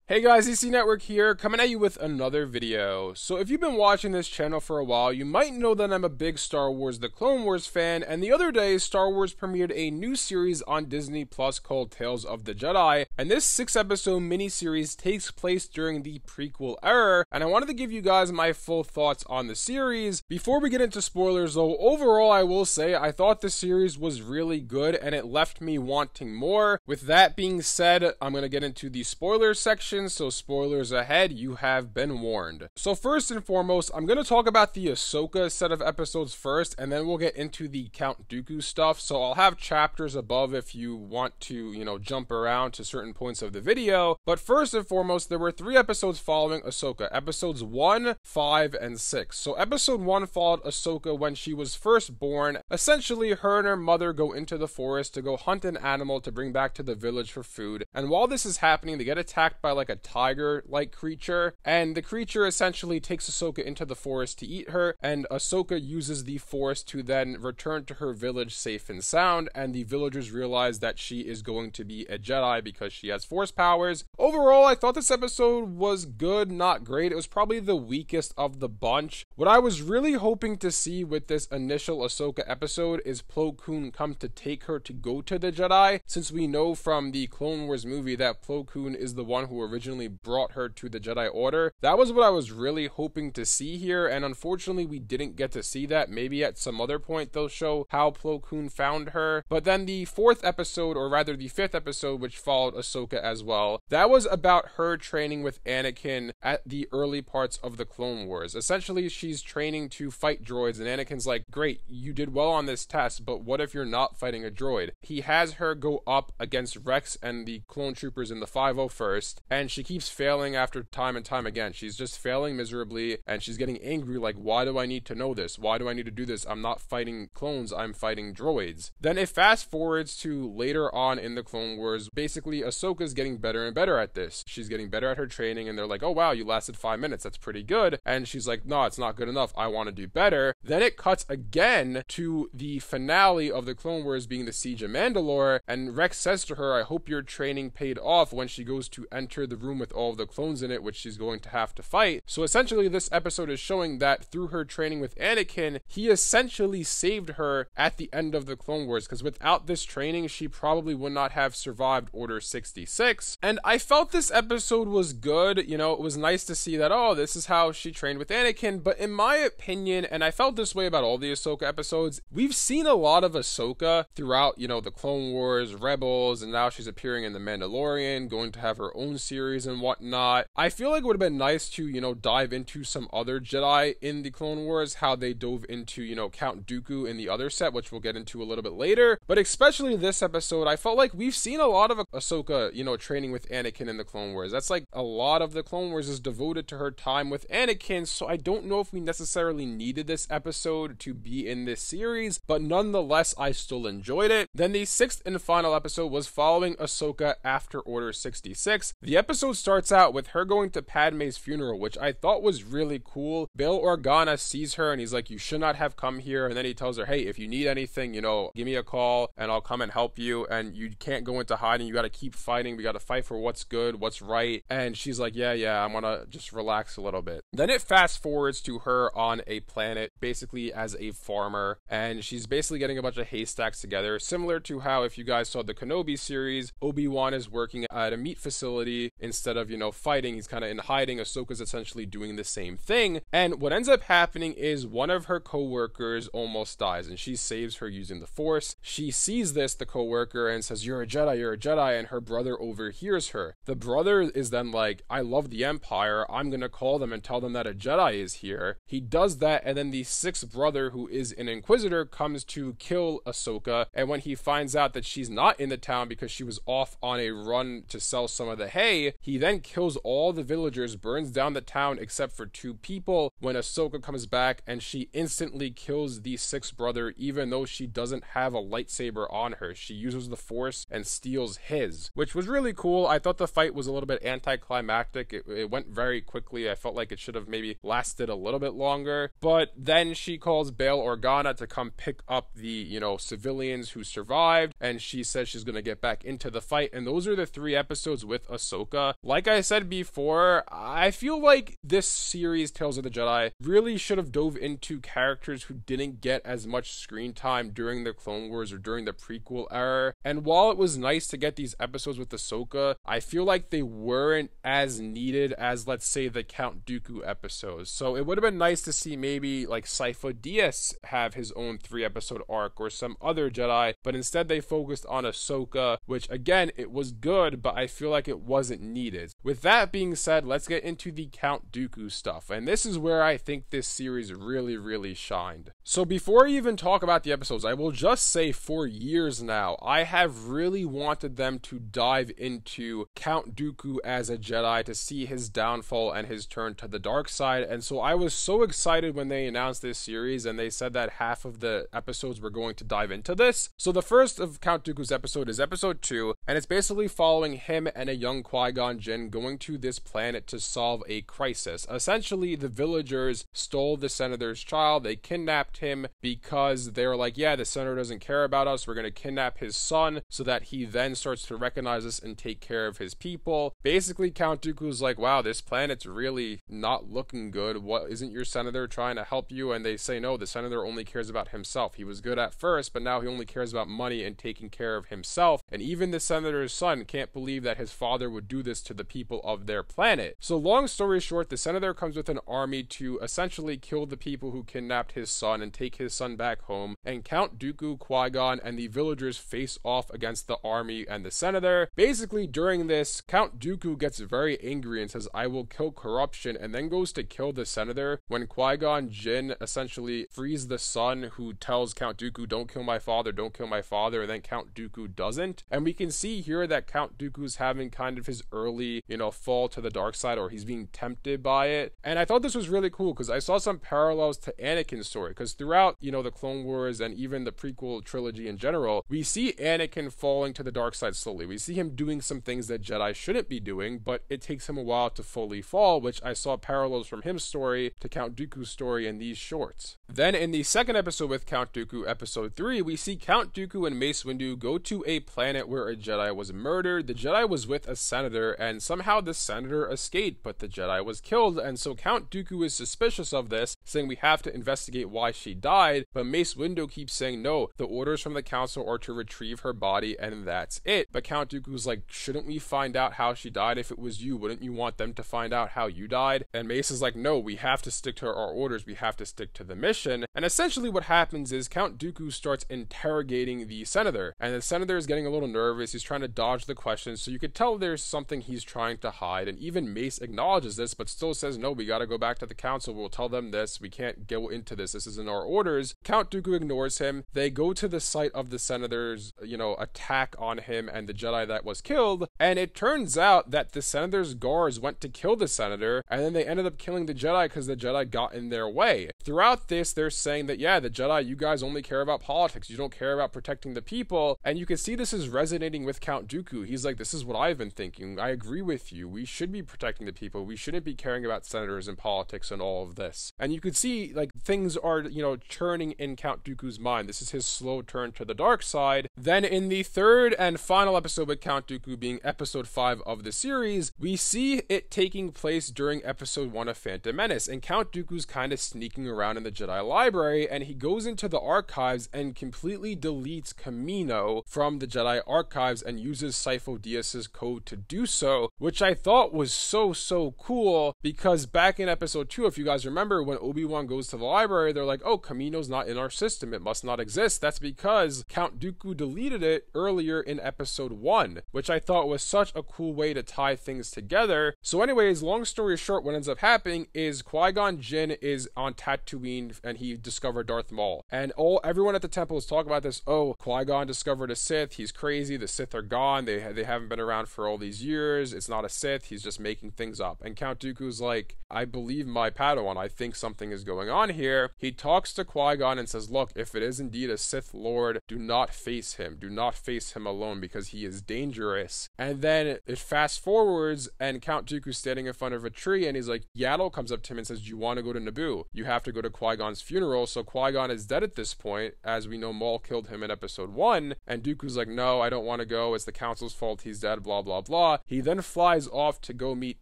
Hey guys, EC Network here, coming at you with another video. So if you've been watching this channel for a while, you might know that I'm a big Star Wars The Clone Wars fan, and the other day, Star Wars premiered a new series on Disney Plus called Tales of the Jedi, and this 6-episode miniseries takes place during the prequel era, and I wanted to give you guys my full thoughts on the series. Before we get into spoilers though, overall I will say I thought the series was really good, and it left me wanting more. With that being said, I'm going to get into the spoilers section. So spoilers ahead, you have been warned. So first and foremost, I'm going to talk about the Ahsoka set of episodes first, and then we'll get into the Count Dooku stuff. So I'll have chapters above if you want to, jump around to certain points of the video. But first and foremost, there were 3 episodes following Ahsoka, episodes 1, 5, and 6. So episode 1 followed Ahsoka when she was first born. Essentially, her and her mother go into the forest to go hunt an animal to bring back to the village for food. And while this is happening, they get attacked by like a tiger-like creature, and the creature essentially takes Ahsoka into the forest to eat her, and Ahsoka uses the force to then return to her village safe and sound, and the villagers realize that she is going to be a Jedi because she has force powers. Overall, I thought this episode was good, not great. It was probably the weakest of the bunch. What I was really hoping to see with this initial Ahsoka episode is Plo Koon come to take her to go to the Jedi, since we know from the Clone Wars movie that Plo Koon is the one who originally brought her to the Jedi Order. That was what I was really hoping to see here, and unfortunately we didn't get to see that. Maybe at some other point they'll show how Plo Koon found her. But then the 4th episode, or rather the 5th episode, which followed Ahsoka as well, that was about her training with Anakin at the early parts of the Clone Wars. Essentially, she's training to fight droids, and Anakin's like, great, you did well on this test, but what if you're not fighting a droid? He has her go up against Rex and the clone troopers in the 501st, and she keeps failing after time and time again. She's just failing miserably, and she's getting angry like, why do I need to know this? Why do I need to do this? I'm not fighting clones, I'm fighting droids. Then it fast forwards to later on in the Clone Wars. Basically, Ahsoka's getting better and better at this. She's getting better at her training, and they're like, oh wow, you lasted 5 minutes, that's pretty good. And she's like, no, it's not good enough, I want to do better. Then it cuts again to the finale of the Clone Wars being the Siege of Mandalore, and Rex says to her, I hope your training paid off, when she goes to enter the room with all of the clones in it, which she's going to have to fight. So essentially this episode is showing that through her training with Anakin, he essentially saved her at the end of the Clone Wars, because without this training she probably would not have survived Order 66. And I felt this episode was good. It was nice to see that, oh, this is how she trained with Anakin. But in my opinion, and I felt this way about all the Ahsoka episodes, we've seen a lot of Ahsoka throughout, the Clone Wars, Rebels, and now she's appearing in The Mandalorian, going to have her own series and whatnot. I feel like it would have been nice to, dive into some other Jedi in the Clone Wars, how they dove into, Count Dooku in the other set, which we'll get into a little bit later. But especially this episode, I felt like we've seen a lot of Ahsoka, training with Anakin in the Clone Wars. That's like a lot of the Clone Wars is devoted to her time with Anakin, so I don't know if we necessarily needed this episode to be in this series, but nonetheless, I still enjoyed it. Then the 6th and final episode was following Ahsoka after Order 66. The episode starts out with her going to Padme's funeral, which I thought was really cool. Bail Organa sees her and he's like, you should not have come here. And then he tells her, hey, if you need anything, give me a call and I'll come and help you. And you can't go into hiding. You got to keep fighting. We got to fight for what's good, what's right. And she's like, yeah, I'm gonna just relax a little bit. Then it fast forwards to her on a planet, basically as a farmer. And she's basically getting a bunch of haystacks together, similar to how, if you guys saw the Kenobi series, Obi-Wan is working at a meat facility instead of, fighting. He's kind of in hiding. Ahsoka's essentially doing the same thing. And what ends up happening is one of her co-workers almost dies, and she saves her using the Force. She sees this, the co-worker, and says, you're a Jedi, and her brother overhears her. The brother is then like, I love the Empire, I'm gonna call them and tell them that a Jedi is here. He does that, and then the 6th brother, who is an Inquisitor, comes to kill Ahsoka, and when he finds out that she's not in the town because she was off on a run to sell some of the hay, he then kills all the villagers, burns down the town except for 2 people. When Ahsoka comes back, and she instantly kills the 6th brother, even though she doesn't have a lightsaber on her. She uses the Force and steals his, which was really cool. I thought the fight was a little bit anticlimactic. It went very quickly. I felt like it should have maybe lasted a little bit longer. But then she calls Bail Organa to come pick up the, civilians who survived, and she says she's going to get back into the fight. And those are the 3 episodes with Ahsoka. Ahsoka. Like I said before, I feel like this series, Tales of the Jedi, really should have dove into characters who didn't get as much screen time during the Clone Wars or during the prequel era. And while it was nice to get these episodes with Ahsoka, I feel like they weren't as needed as, let's say, the Count Dooku episodes. So it would have been nice to see maybe like Sifo Dyas have his own 3-episode arc or some other Jedi, but instead they focused on Ahsoka, which again, it was good, but I feel like it wasn't needed. With that being said, let's get into the Count Dooku stuff, and this is where I think this series really shined. So before I even talk about the episodes, I will just say for years now, I have really wanted them to dive into Count Dooku as a Jedi to see his downfall and his turn to the dark side, and so I was so excited when they announced this series and they said that half of the episodes were going to dive into this. So the first of Count Dooku's episode is episode 2, and it's basically following him and a young Qui-Gon Jinn going to this planet to solve a crisis. Essentially, the villagers stole the senator's child. They kidnapped him because they were like, yeah, the senator doesn't care about us. We're going to kidnap his son so that he then starts to recognize us and take care of his people. Basically, Count Dooku's like, wow, this planet's really not looking good. What, isn't your senator trying to help you? And they say, no, the senator only cares about himself. He was good at first, but now he only cares about money and taking care of himself. And even the senator's son can't believe that his father would do this to the people of their planet. So long story short, the senator comes with an army to essentially kill the people who kidnapped his son and take his son back home. And Count Dooku, Qui-Gon, and the villagers face off against the army and the senator. Basically, during this, Count Dooku gets very angry and says, I will kill corruption, and then goes to kill the senator when Qui-Gon Jinn essentially frees the son who tells Count Dooku, don't kill my father, don't kill my father, and then Count Dooku doesn't. And we can see here that Count Dooku's having kind of his early, fall to the dark side, or he's being tempted by it. And I thought this was really cool because I saw some parallels to Anakin's story, because throughout, the Clone Wars and even the prequel trilogy in general, we see Anakin falling to the dark side slowly. We see him doing some things that Jedi shouldn't be doing, but it takes him a while to fully fall, which I saw parallels from his story to Count Dooku's story in these shorts. Then in the second episode with Count Dooku, episode 3, we see Count Dooku and Mace Windu go to a planet where a Jedi was murdered. The Jedi was with a senator, and somehow the senator escaped, but the Jedi was killed, and so Count Dooku is suspicious of this, saying we have to investigate why she died, but Mace Windu keeps saying, no, the orders from the council are to retrieve her body, and that's it. But Count Dooku's like, shouldn't we find out how she died? If it was you, wouldn't you want them to find out how you died? And Mace is like, no, we have to stick to our orders, we have to stick to the mission. And essentially what happens is Count Dooku starts interrogating the senator, and the senator is getting a little nervous. He's trying to dodge the questions, so you could tell there's something he's trying to hide, and even Mace acknowledges this, but still says, no, we gotta go back to the council, we'll tell them this, we can't go into this isn't our orders. Count Dooku ignores him. They go to the site of the senator's, attack on him and the Jedi that was killed, and it turns out that the senator's guards went to kill the senator, and then they ended up killing the Jedi because the Jedi got in their way. Throughout this, they're saying that, yeah, the Jedi, you guys only care about politics, you don't care about protecting the people, and you can see this is resonating with Count Dooku. He's like, this is what I've been thinking, I agree with you, we should be protecting the people, we shouldn't be caring about senators and politics and all of this. And you could see, like, things are, churning in Count Dooku's mind. This is his slow turn to the dark side. Then in the third and final episode with Count Dooku, being episode 5 of the series, we see it taking place during episode 1 of Phantom Menace, and Count Dooku's kind of sneaking around in the Jedi library, and he goes into the archives and completely deletes Kamino from the Jedi archives and uses Sifo Dyas's code to do so, which I thought was so cool, because back in episode 2, if you guys remember, when Obi-Wan goes to the library, they're like, oh, Kamino's not in our system, it must not exist. That's because Count Dooku deleted it earlier in episode 1, which I thought was such a cool way to tie things together. So anyways, long story short, what ends up happening is Qui-Gon Jinn is on Tatooine and he discovered Darth Maul, and everyone at the temple is talking about this. Oh, Qui-Gon discovered a Sith, he's crazy, the Sith are gone, they haven't been around for all these years, it's not a Sith, he's just making things up. And Count Dooku's like, I believe my Padawan, I think something is going on here. He talks to Qui-Gon and says, look, if it is indeed a Sith Lord, do not face him alone because he is dangerous. And then it fast forwards and Count Dooku's standing in front of a tree and he's like, Yaddle comes up to him and says, do you want to go to Naboo? You have to go to Qui-Gon's funeral. So Qui-Gon is dead at this point, as we know Maul killed him in episode 1, and Dooku's like, no, I don't want to go, it's the council's fault he's dead, blah blah blah. He then flies off to go meet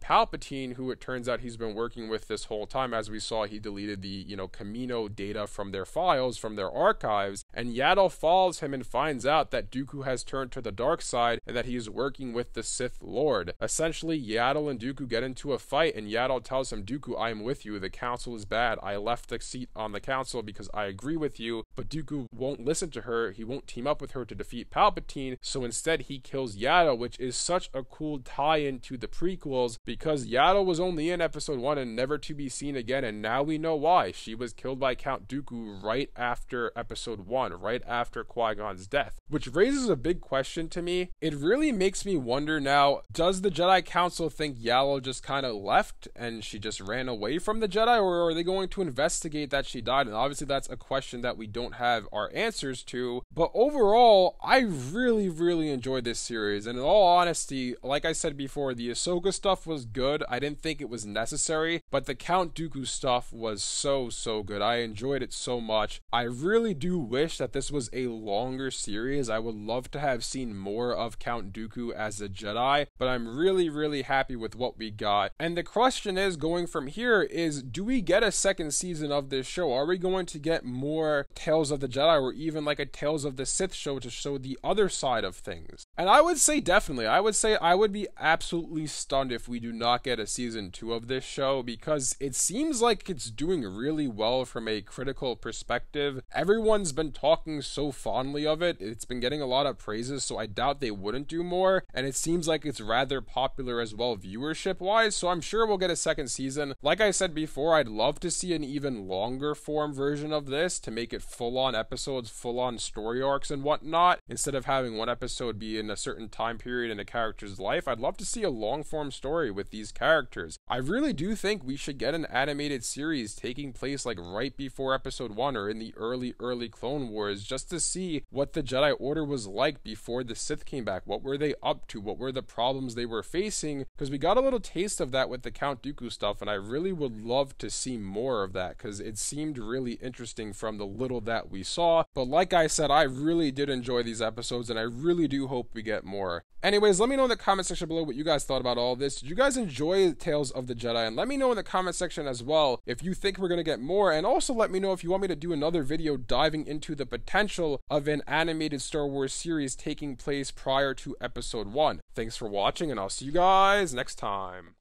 Palpatine, who it turns out he's been working with this whole time. As we saw, he deleted the, Camino data from their files, from their archives, and Yaddle follows him and finds out that Dooku has turned to the dark side and that he is working with the Sith Lord. Essentially, Yaddle and Dooku get into a fight, and Yaddle tells him, Dooku, I am with you. The council is bad. I left the seat on the council because I agree with you, but Dooku won't listen to her. He won't team up with her to defeat Palpatine, so instead he kills Yaddle, which is such a cool tie-in to the prequels because Yaddle was only in episode 1 and never to be seen again, and now we know why. She was killed by Count Dooku right after episode 1, right after Qui-Gon's death, which raises a big question to me. It really makes me wonder now, does the Jedi Council think Yaddle just kind of left and she just ran away from the Jedi, or are they going to investigate that she died? And obviously that's a question that we don't have our answers to, but overall, I really enjoyed this series, and in all honesty, like I said before, the Ahsoka stuff was good. I didn't think it was necessary, but the Count Dooku stuff was so good. I enjoyed it so much. I really do wish that this was a longer series. I would love to have seen more of Count Dooku as a Jedi, but I'm really happy with what we got. And the question is, going from here, is do we get a second season of this show? Are we going to get more Tales of the Jedi, or even like a Tales of the Sith show to show the other side of things? And I would say definitely. I would say I would be absolutely stunned if we do not get a season 2 of this show, because it seems like it's doing really well from a critical perspective. Everyone's been talking so fondly of it. It's been getting a lot of praises, so I doubt they wouldn't do more. And it seems like it's rather popular as well viewership wise, so I'm sure we'll get a second season. Like I said before, I'd love to see an even longer form version of this to make it full-on episodes, full-on story arcs and whatnot, instead of having one episode be in a certain time period in a character's life. I'd love to see a long-form story with these characters. I really do think we should get an animated series taking place like right before episode 1 or in the early Clone Wars, just to see what the Jedi Order was like before the Sith came back. What were they up to? What were the problems they were facing? Because we got a little taste of that with the Count Dooku stuff, and I really would love to see more of that because it seemed really interesting from the little that we saw. But like I said, I really did enjoy these episodes, and I really do hope we get more. Anyways, let me know in the comment section below what you guys thought about all this. Did you guys enjoy Tales of the Jedi? And let me know in the comment section as well if you think we're going to get more, and also let me know if you want me to do another video diving into the potential of an animated Star Wars series taking place prior to episode 1. Thanks for watching, and I'll see you guys next time.